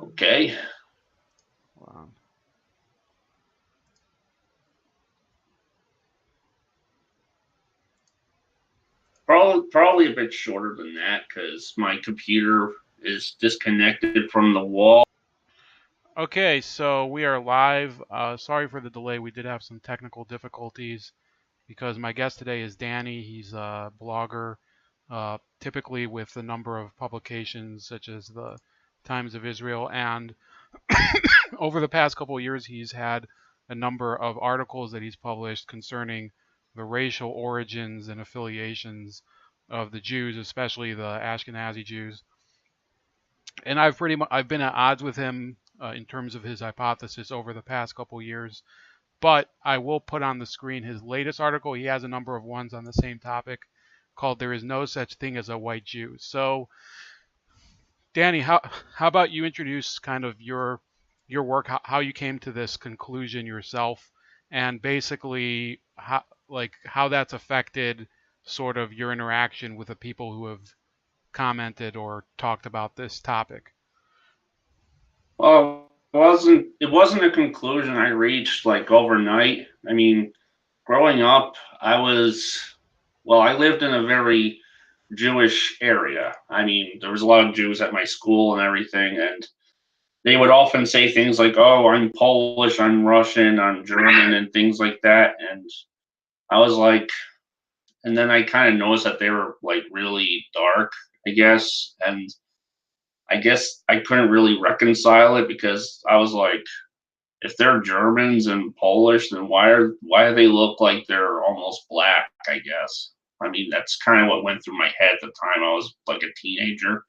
Okay. Hold Probably a bit shorter than that because my computer is disconnected from the wall. Okay, so we are live. Sorry for the delay. We did have some technical difficulties because my guest today is Danny. He's a blogger, typically with a number of publications such as the Times of Israel. And over the past couple of years, he's had a number of articles that he's published concerning the racial origins and affiliations of the Jews, especially the Ashkenazi Jews. And I've been at odds with him in terms of his hypothesis over the past couple years. But I will put on the screen his latest article. He has a number of ones on the same topic called "There Is No Such Thing as a White Jew." So, Danny, how about you introduce kind of your work, how you came to this conclusion yourself, and basically how that's affected sort of your interaction with the people who have commented or talked about this topic. Well, it wasn't a conclusion I reached like overnight. I mean, growing up, I lived in a very Jewish area. I mean, there was a lot of Jews at my school and everything, and they would often say things like, "Oh, I'm Polish, I'm Russian, I'm German," and things like that. And I was like, and then I kind of noticed that they were like really dark, I guess, and I guess I couldn't really reconcile it because I was like, if they're Germans and Polish, then why do they look like they're almost black? I guess. I mean, that's kind of what went through my head at the time. I was like a teenager.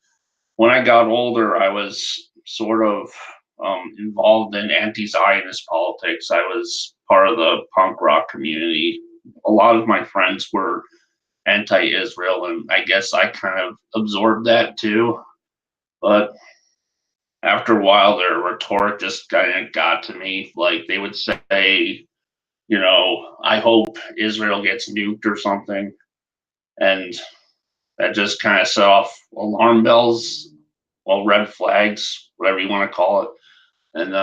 When I got older, I was sort of involved in anti-Zionist politics. I was part of the punk rock community. A lot of my friends were anti-Israel, and I guess I kind of absorbed that too. But after a while, their rhetoric just kind of got to me. Like they would say, I hope Israel gets nuked or something, and that just kind of set off alarm bells, well, red flags, whatever you want to call it. And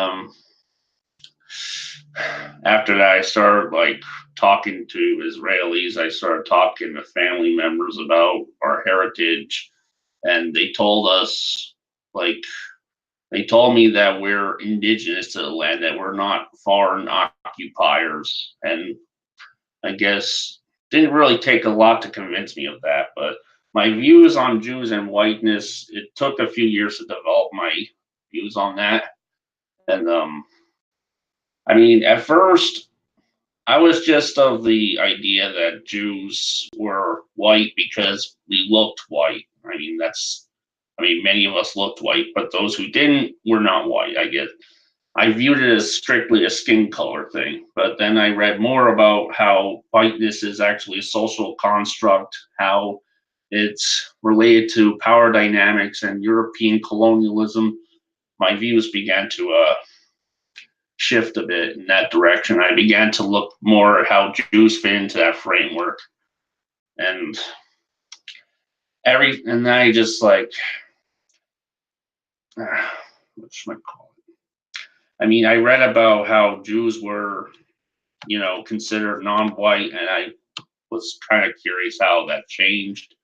after that, I started like talking to Israelis. I started talking to family members about our heritage, and like, they told me that we're indigenous to the land, that we're not foreign occupiers. And I guess didn't really take a lot to convince me of that. But my views on Jews and whiteness, it took a few years to develop my views on that. And I mean, at first, I was just of the idea that Jews were white because we looked white. I mean, many of us looked white, but those who didn't were not white. I viewed it as strictly a skin color thing. But then I read more about how whiteness is actually a social construct, how it's related to power dynamics and European colonialism. My views began to shift a bit in that direction. I began to look more at how Jews fit into that framework, and and then I just like, what should I call it? I mean, I read about how Jews were, considered non-white, and I was kind of curious how that changed.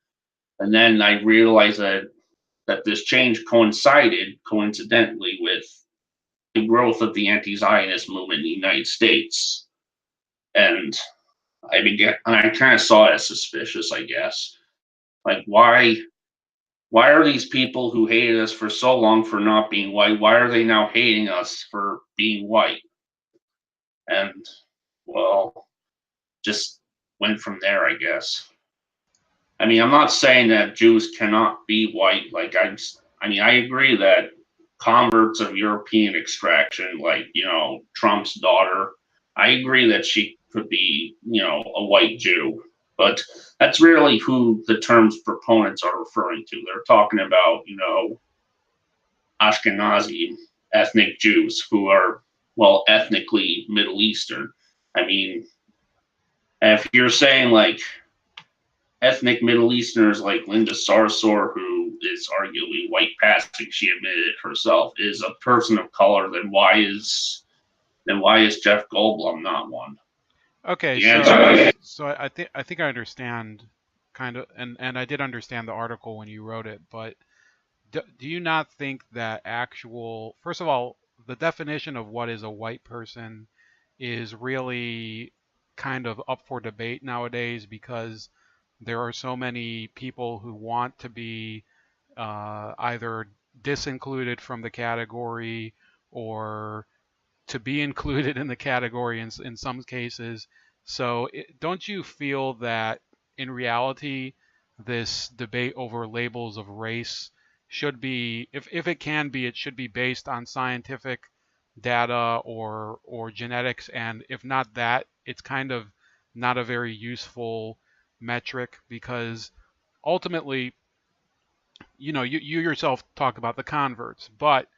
And then I realized that this change coincided coincidentally with the growth of the anti-Zionist movement in the United States, and I kind of saw it as suspicious, I guess. Like, why are these people who hated us for so long for not being white? Why are they now hating us for being white? And well, just went from there, I guess. I mean, I'm not saying that Jews cannot be white. I mean, I agree that converts of European extraction, like, Trump's daughter, I agree that she could be, a white Jew. But that's really who the term's proponents are referring to. They're talking about, Ashkenazi ethnic Jews who are, well, ethnically Middle Eastern. I mean, if you're saying like ethnic Middle Easterners like Linda Sarsour, who is arguably white passing, she admitted herself, is a person of color, then why is Jeff Goldblum not one? Okay, The answer is so I think I understand kind of, and I did understand the article when you wrote it, but do you not think that actual, first of all, the definition of what is a white person is really kind of up for debate nowadays because there are so many people who want to be either disincluded from the category or to be included in the category in some cases. So don't you feel that in reality, this debate over labels of race should be, if it can be, it should be based on scientific data or genetics, and if not that, it's kind of not a very useful metric because ultimately, you yourself talked about the converts, but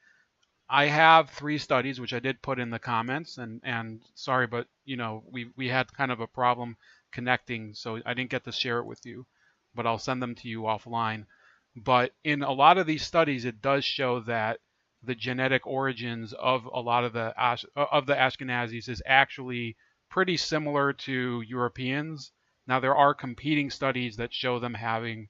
I have 3 studies which I did put in the comments, and sorry, but we had kind of a problem connecting, so I didn't get to share it with you, but I'll send them to you offline. But in a lot of these studies, it does show that the genetic origins of a lot of the Ashkenazis is actually pretty similar to Europeans. Now there are competing studies that show them having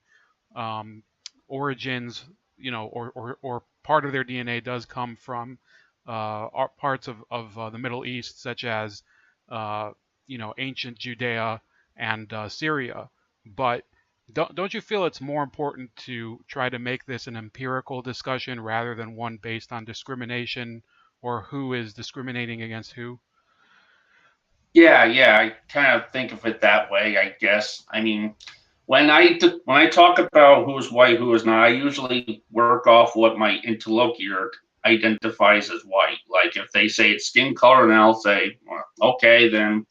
um, origins, or part of their DNA does come from parts of the Middle East, such as ancient Judea and Syria. But don't you feel it's more important to try to make this an empirical discussion rather than one based on discrimination or who is discriminating against who? yeah, I kind of think of it that way, I guess. I mean, when I talk about who's white, who is not, I usually work off what my interlocutor identifies as white. Like if they say it's skin color, then I'll say, well, okay, then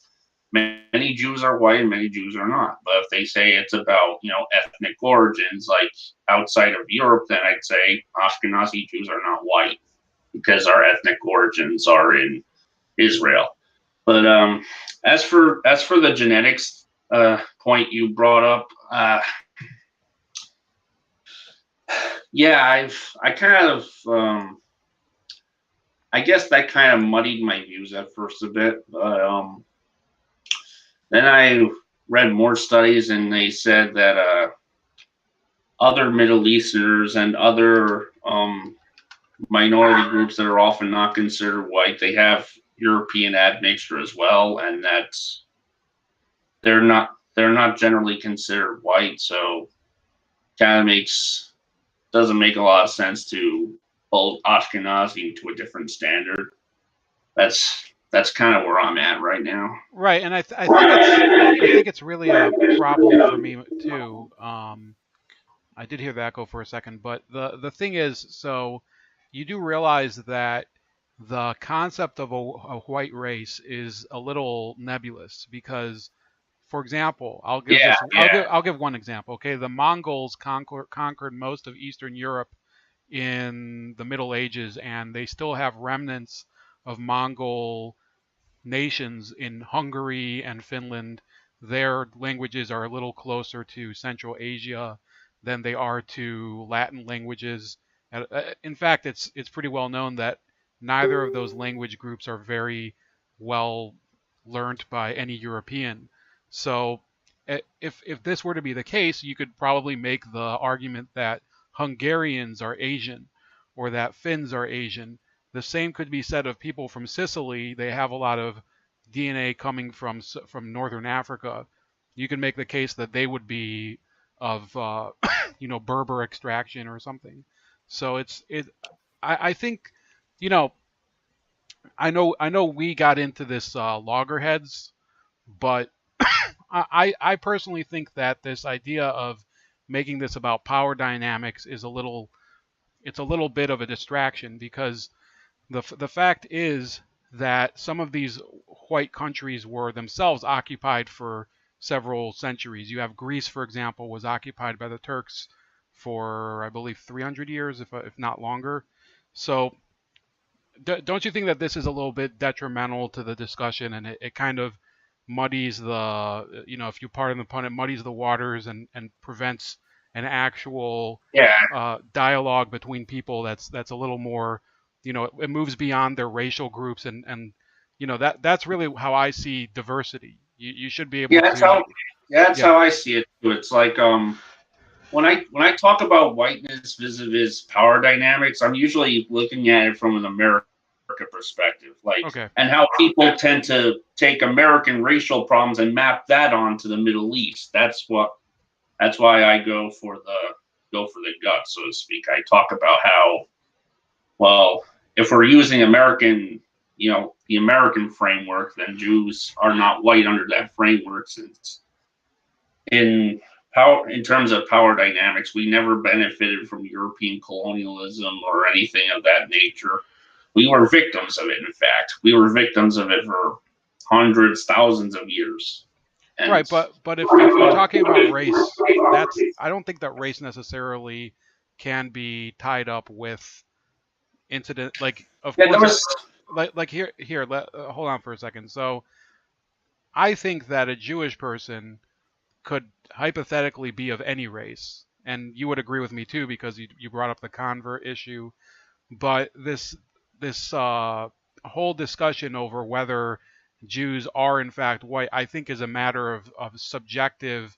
many Jews are white and many Jews are not. But if they say it's about ethnic origins, like outside of Europe, then I'd say Ashkenazi Jews are not white because our ethnic origins are in Israel. But as for the genetics point you brought up, yeah, I kind of I guess that kind of muddied my views at first a bit, but then I read more studies and they said that other Middle Easterners and other minority groups that are often not considered white, they have European admixture as well, and that's they're not generally considered white, so kind of doesn't make a lot of sense to hold Ashkenazi to a different standard. That's kind of where I'm at right now. Right, and I think it's really a problem for me too. I did hear the echo for a second, but the thing is, so you do realize that the concept of a white race is a little nebulous because, for example, Yeah, yeah, I'll give one example. Okay, the Mongols conquered most of Eastern Europe in the Middle Ages, and they still have remnants of Mongol nations in Hungary and Finland. Their languages are a little closer to Central Asia than they are to Latin languages. In fact, it's pretty well known that neither of those language groups are very well learnt by any European. So if this were to be the case, you could probably make the argument that Hungarians are Asian or that Finns are Asian. The same could be said of people from Sicily. They have a lot of DNA coming from northern Africa. You can make the case that they would be of Berber extraction or something. So I think you know I know we got into this loggerheads, but I personally think that this idea of making this about power dynamics is a little bit of a distraction because the fact is that some of these white countries were themselves occupied for several centuries. You have Greece, for example, was occupied by the Turks for I believe 300 years, if not longer. So don't you think that this is a little bit detrimental to the discussion, and it kind of muddies the, if you pardon the pun, it muddies the waters and prevents an actual Yeah, dialogue between people that's a little more, it moves beyond their racial groups, and that's really how I see diversity. You should be yeah, able to. that's Yeah. how I see it too. It's like when I talk about whiteness vis-a-vis power dynamics, I'm usually looking at it from an American perspective, like, Okay. and how people tend to take American racial problems and map that onto the Middle East. That's why I go for the gut, so to speak. I talk about how, well, if we're using the American framework, then Jews are not white under that framework, since in terms of power dynamics, we never benefited from European colonialism or anything of that nature. We were victims of it. In fact, we were victims of it for hundreds, thousands of years. And Right, but if we're talking about race, I don't think that race necessarily can be tied up with incident. Like, of yeah, there course, was hold on for a second. So I think that a Jewish person could hypothetically be of any race, and you would agree with me too, because you brought up the convert issue. But this whole discussion over whether Jews are in fact white, I think, is a matter of subjective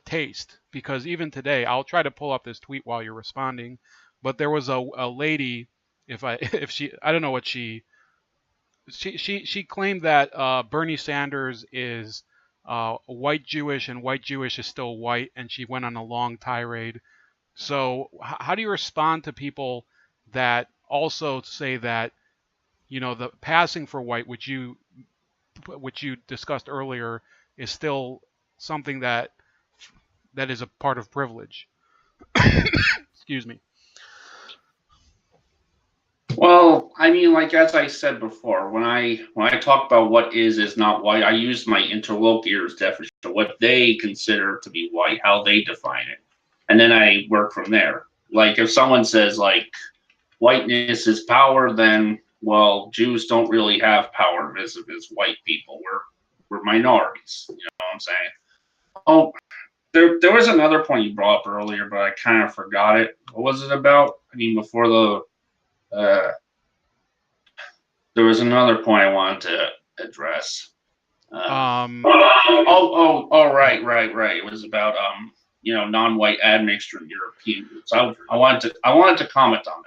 taste. Because even today, I'll try to pull up this tweet while you're responding, but there was a lady, if she, I don't know what she claimed that Bernie Sanders is white Jewish, and white Jewish is still white, and she went on a long tirade. So how do you respond to people that also say that, the passing for white, which you discussed earlier, is still something that is a part of privilege? Excuse me. Well, I mean, like as I said before, when I talk about what is not white, I use my interlocutor's definition of what they consider to be white, how they define it, and then I work from there. Like if someone says like whiteness is power, then well, Jews don't really have power vis-a-vis white people. We're minorities. You know what I'm saying? Oh, there was another point you brought up earlier, but I kind of forgot it. What was it about? I mean, before uh, there was another point I wanted to address. Um, yeah. Right. It was about non-white admixture in European groups. I wanted to comment on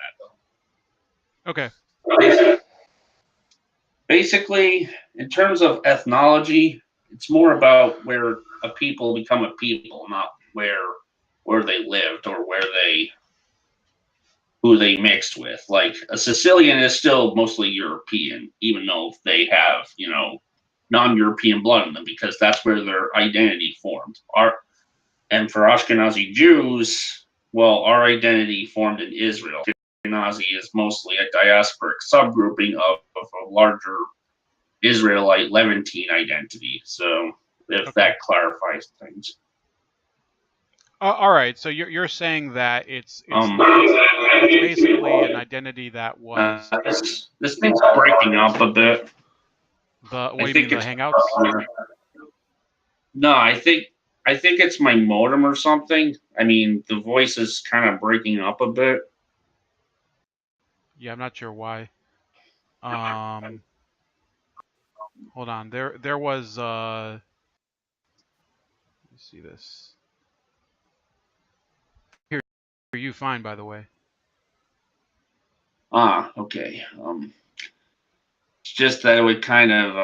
Okay. that though. Basically, in terms of ethnology, it's more about where a people become a people, not where they lived or who they mixed with. Like a Sicilian is still mostly European, even though they have non-European blood in them, because that's where their identity formed. And for Ashkenazi Jews, well, our identity formed in Israel. Ashkenazi is mostly a diasporic subgrouping of a larger Israelite Levantine identity. So if Okay. that clarifies things. All right. So you're saying that Um, it's basically an identity that was this thing's breaking up a bit. what I do you mean, think the it's Hangouts? no, I think it's my modem or something. I mean, the voice is kind of breaking up a bit. Yeah, I'm not sure why. Um, Hold on. There was let me see this. Here, you fine, by the way. Ah, okay. It's just that it would kind of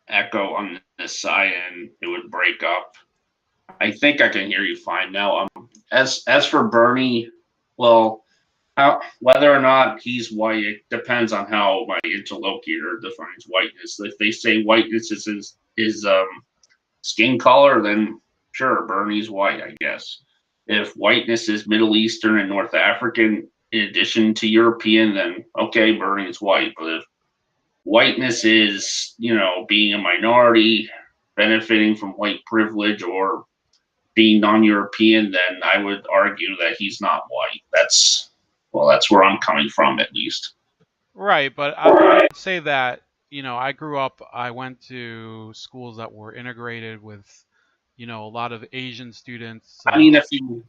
echo on this side and it would break up. I think I can hear you fine now. As for Bernie, well, whether or not he's white, it depends on how my interlocutor defines whiteness. If they say whiteness is skin color, then sure, Bernie's white, I guess. If whiteness is Middle Eastern and North African in addition to European, then okay, Bernie's white. But if whiteness is, being a minority, benefiting from white privilege, or being non-European, then I would argue that he's not white. That's where I'm coming from, at least. Right, but I would say that, I grew up, I went to schools that were integrated with, a lot of Asian students. I mean, if you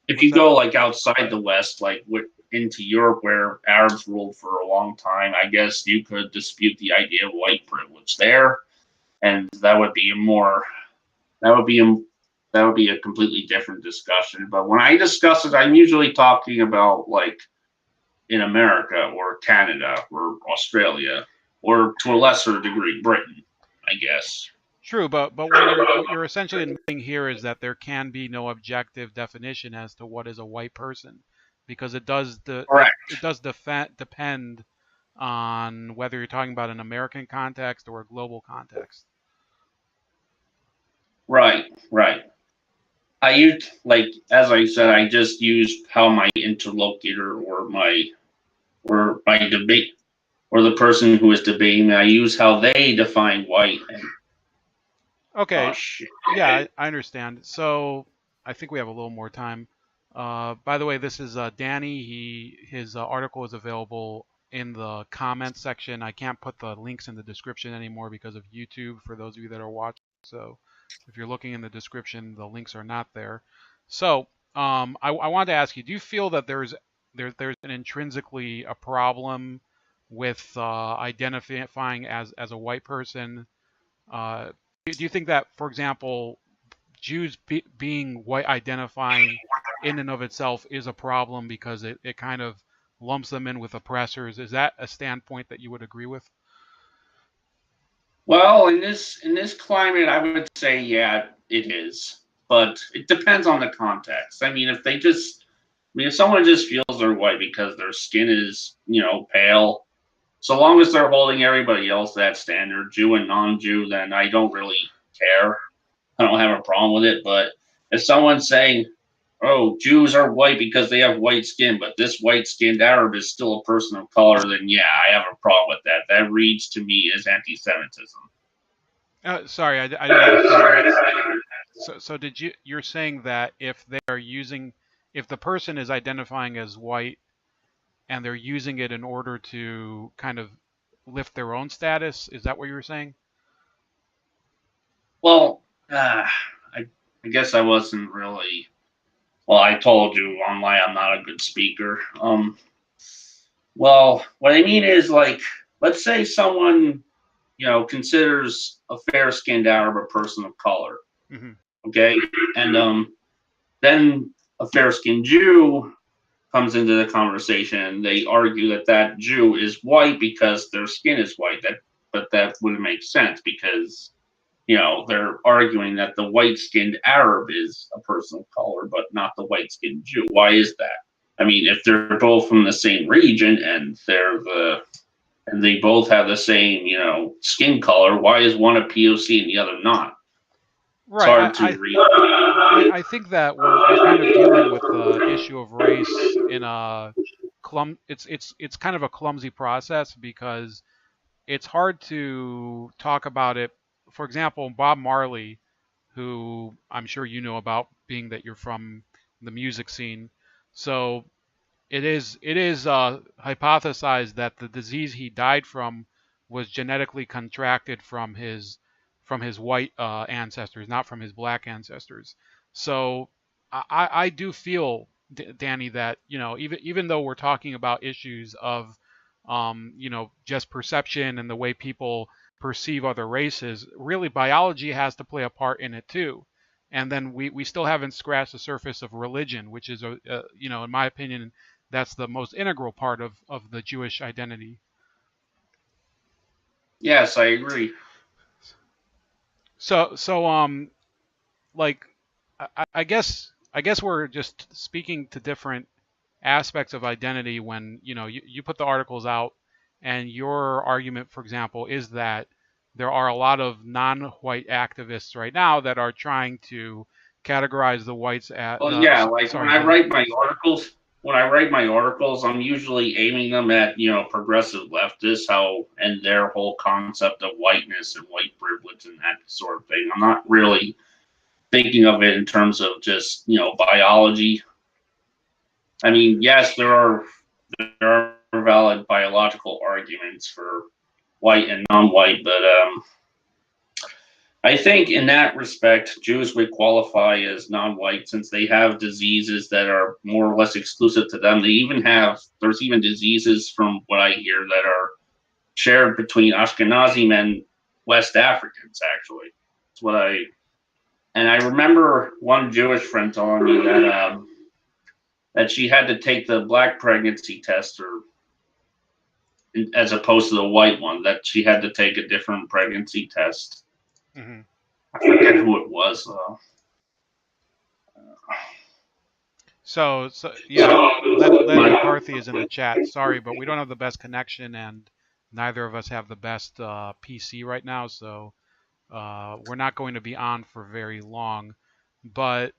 if you go like outside the West, like into Europe where Arabs ruled for a long time, I guess you could dispute the idea of white privilege there, and that would be that would be a completely different discussion. But when I discuss it, I'm usually talking about like in America or Canada or Australia or to a lesser degree Britain, I guess. True, but what you're essentially admitting here is that there can be no objective definition as to what is a white person, because Correct. it does depend on whether you're talking about an American context or a global context. Right, right. I used, like, as I said, I just used how my interlocutor or my debate or the person who is debating me, I use how they define white. And, Okay, oh shit. yeah, I understand. So I think we have a little more time. By the way, this is Danny. His article is available in the comments section. I can't put the links in the description anymore because of YouTube for those of you that are watching. So if you're looking in the description, the links are not there. So I wanted to ask you: do you feel that there's an intrinsically a problem with identifying as a white person? Uh, do you think that, for example, Jews being white identifying in and of itself is a problem because it kind of lumps them in with oppressors? Is that a standpoint that you would agree with? Well, in this climate, I would say yeah, it is, but it depends on the context. I mean, if someone just feels they're white because their skin is pale, so long as they're holding everybody else to that standard, Jew and non-Jew, then I don't really care. I don't have a problem with it. But if someone's saying, "Oh, Jews are white because they have white skin, but this white-skinned Arab is still a person of color," then yeah, I have a problem with that. That reads to me as anti-Semitism. Sorry, I didn't understand that. So you're saying that if they are using, if the person is identifying as white and they're using it in order to kind of lift their own status, is that what you were saying? Well, I guess I wasn't really. Well, I told you online I'm not a good speaker. Well, what I mean is like, let's say someone considers a fair-skinned Arab a person of color. Hmm. Okay, and then a fair-skinned Jew comes into the conversation. They argue that that Jew is white because their skin is white. But that wouldn't make sense because they're arguing that the white-skinned Arab is a person of color, but not the white-skinned Jew. Why is that? I mean, if they're both from the same region and they both have the same, skin color, why is one a POC and the other not? It's Right. hard to read. I think that we're kind of dealing with the issue of race in a it's kind of a clumsy process because it's hard to talk about it. For example, Bob Marley, who I'm sure you know about, being that you're from the music scene. So it is hypothesized that the disease he died from was genetically contracted from his white ancestors, not from his black ancestors. So I do feel, Danny, that even though we're talking about issues of just perception and the way people perceive other races, really biology has to play a part in it too. And then we still haven't scratched the surface of religion, which is in my opinion, that's the most integral part of the Jewish identity. Yes, I agree. So like I guess we're just speaking to different aspects of identity when you put the articles out, and your argument, for example, is that there are a lot of non-white activists right now that are trying to categorize the whites at Well, yeah, like sorry, go ahead. when I write my articles, I'm usually aiming them at, progressive leftists, and their whole concept of whiteness and white privilege and that sort of thing. I'm not really thinking of it in terms of just, biology. I mean, yes, there are valid biological arguments for white and non-white, but I think in that respect, Jews would qualify as non-white since they have diseases that are more or less exclusive to them. There's even diseases from what I hear that are shared between Ashkenazim and West Africans, actually. That's what and I remember one Jewish friend telling me that she had to take the black pregnancy test or as opposed to the white one, that she had to take a different pregnancy test. Mm-hmm. I forget who it was though. So yeah, Lenny McCarthy is in the chat. Sorry, but we don't have the best connection, and neither of us have the best PC right now, so we're not going to be on for very long. But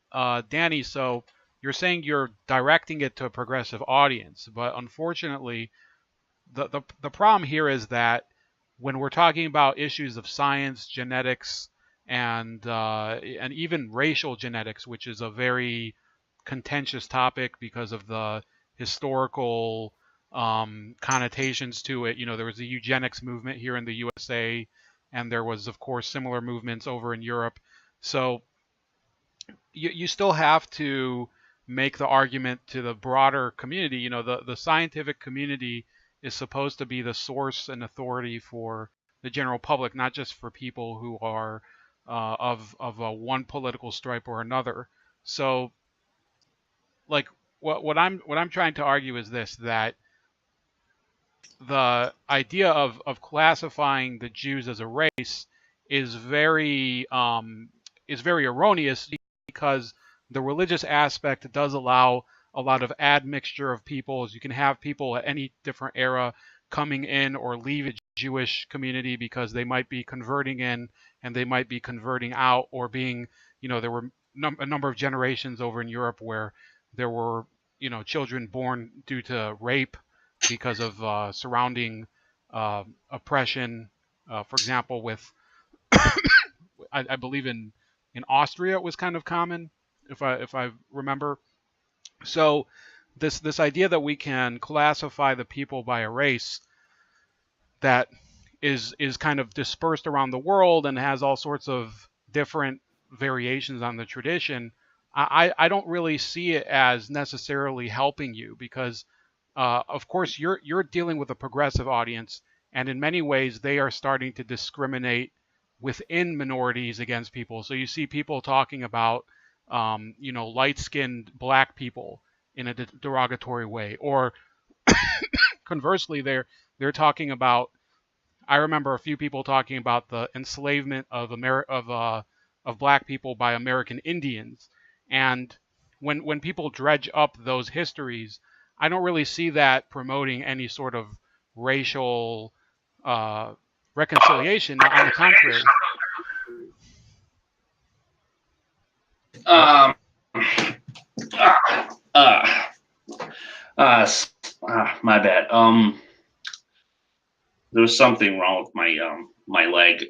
Danny, so you're saying you're directing it to a progressive audience, but unfortunately, the problem here is that when we're talking about issues of science, genetics, and even racial genetics, which is a very contentious topic because of the historical connotations to it. You know, there was a eugenics movement here in the USA, and there was, of course, similar movements over in Europe. So you still have to make the argument to the broader community. You know, the scientific community is supposed to be the source and authority for the general public, not just for people who are of one political stripe or another. So, like, what I'm trying to argue is this: that the idea of classifying the Jews as a race is very erroneous because the religious aspect does allow a lot of admixture of peoples. You can have people at any different era coming in or leaving the Jewish community because they might be converting in and they might be converting out, or being, there were a number of generations over in Europe where there were, children born due to rape because of surrounding oppression. For example, with I believe in Austria it was kind of common, if I remember. So this idea that we can classify the people by a race that is kind of dispersed around the world and has all sorts of different variations on the tradition, I don't really see it as necessarily helping you because of course you're dealing with a progressive audience, and in many ways they are starting to discriminate within minorities against people. So you see people talking about light-skinned black people in a derogatory way, or conversely they're talking about. I remember a few people talking about the enslavement of black people by American Indians, and when people dredge up those histories, I don't really see that promoting any sort of racial uh, reconciliation. On the contrary. What? Um, uh, my bad. There was something wrong with my leg.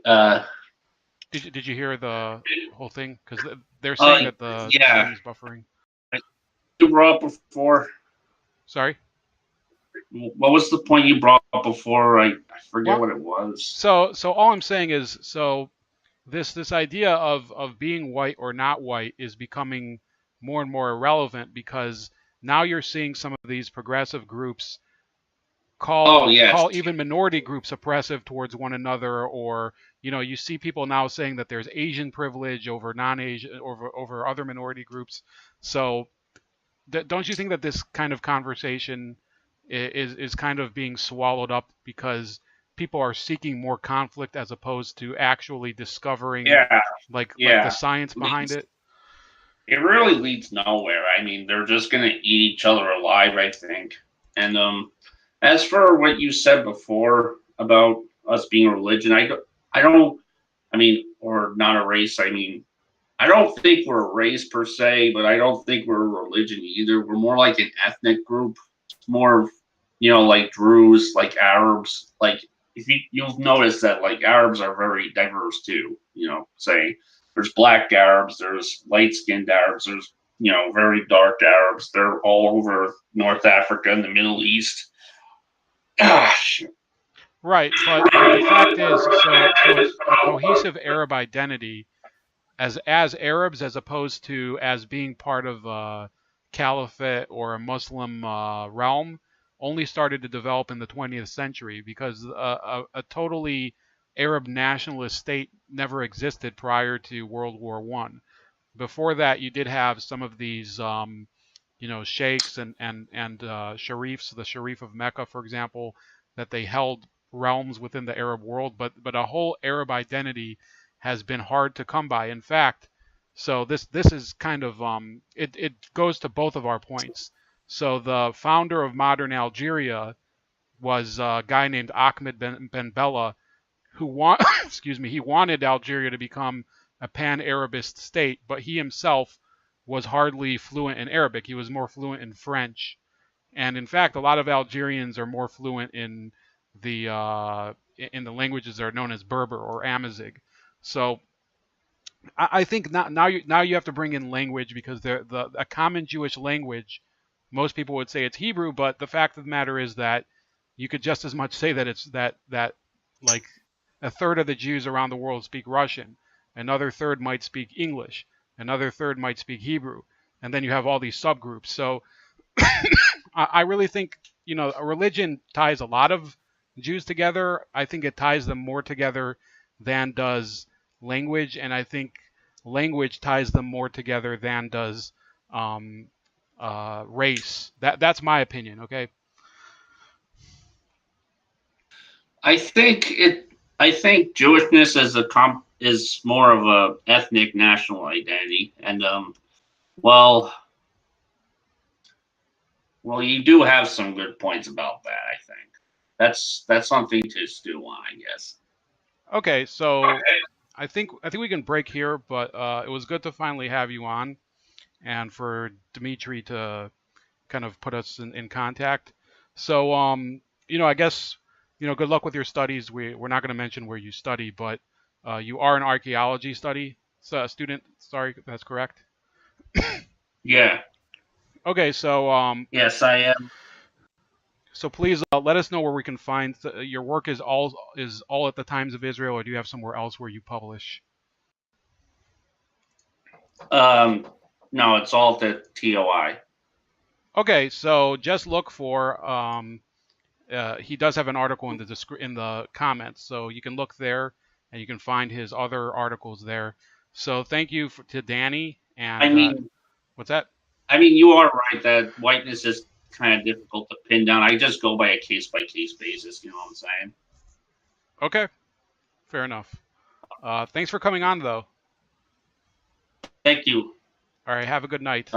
Did you hear the whole thing? Because they're saying that the Yeah, stream's buffering. you brought up before. Sorry. What was the point you brought up before? I forget Well, what it was. so all I'm saying is, so this idea of being white or not white is becoming more and more irrelevant because now you're seeing some of these progressive groups Oh call yes, even minority groups oppressive towards one another, or you see people now saying that there's Asian privilege over non-Asian, over other minority groups. So don't you think that this kind of conversation is kind of being swallowed up because people are seeking more conflict as opposed to actually discovering yeah, like the yeah. science behind Leads, it? it really leads nowhere. I mean, they're just gonna eat each other alive, I think. And as for what you said before about us being a religion, I don't, I mean, or not a race. I mean, I don't think we're a race per se, but I don't think we're a religion either. We're more like an ethnic group. It's more, like Druze, like Arabs. Like if you'll notice that like Arabs are very diverse too. Say there's black Arabs, there's light skinned Arabs, there's very dark Arabs. They're all over North Africa and the Middle East. Gosh, Right, but the fact is, so a cohesive Arab identity as Arabs, as opposed to as being part of a caliphate or a Muslim realm, only started to develop in the 20th century, because a totally Arab nationalist state never existed prior to World War One. Before that, you did have some of these, sheikhs and sharifs, the Sharif of Mecca, for example, that they held realms within the Arab world, but a whole Arab identity has been hard to come by. In fact, so this is kind of it goes to both of our points. So the founder of modern Algeria was a guy named Ahmed Ben Bella, who excuse me, he wanted Algeria to become a pan-Arabist state, but he himself was hardly fluent in Arabic. He was more fluent in French, and in fact, a lot of Algerians are more fluent in the languages that are known as Berber or Amazigh. So I think now you have to bring in language, because the a common Jewish language, most people would say it's Hebrew, but the fact of the matter is that you could just as much say that it's that like a third of the Jews around the world speak Russian, another third might speak English, another third might speak Hebrew, and then you have all these subgroups. So I really think, a religion ties a lot of Jews together. I think it ties them more together than does language, and I think language ties them more together than does um, race. That's my opinion. Okay. I think it. I think Jewishness is more of a ethnic national identity, and well, well, you do have some good points about that. I think that's something to stew on, I guess. Okay. So I think we can break here, but it was good to finally have you on, and for Dimitri to kind of put us in contact. So, I guess, good luck with your studies. We're not going to mention where you study, but you are an archaeology student. Sorry, that's correct. Yeah. Okay, so Yes, I am. please let us know where we can find your work. Is all at the Times of Israel, or do you have somewhere else where you publish? Um, no, it's all the TOI. Okay, so just look for he does have an article in the comments, so you can look there and you can find his other articles there. So thank you to Danny I and mean, what's that? you are right that whiteness is kind of difficult to pin down. I just go by a case by case basis. You know what I'm saying? Okay, fair enough. Thanks for coming on, though. Thank you. All right, have a good night.